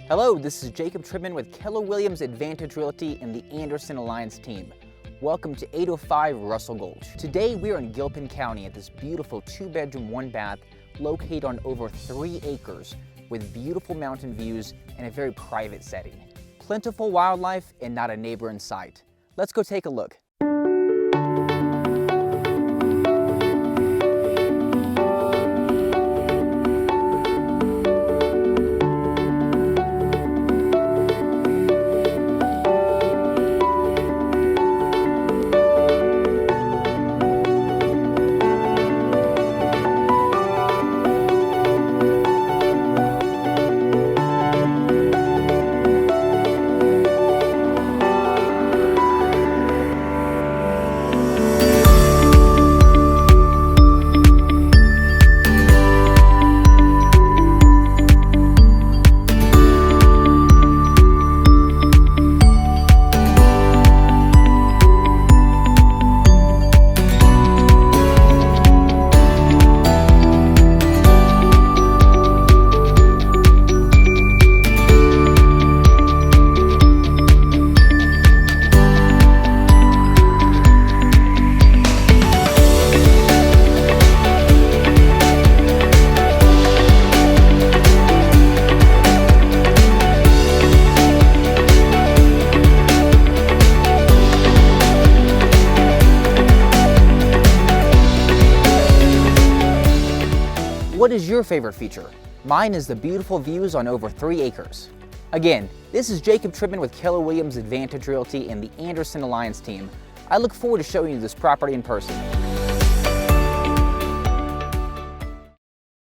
Hello, this is Jacob Tribman with Keller Williams Advantage Realty and the Anderson Alliance team. Welcome to 805 Russell Gulch. Today we are in Gilpin County at this beautiful 2-bedroom, 1-bath located on over 3 acres with beautiful mountain views and a very private setting. Plentiful wildlife and not a neighbor in sight. Let's go take a look. What is your favorite feature? Mine is the beautiful views on over 3 acres. Again, this is Jacob Tribman with Keller Williams Advantage Realty and the Anderson Alliance team. I look forward to showing you this property in person.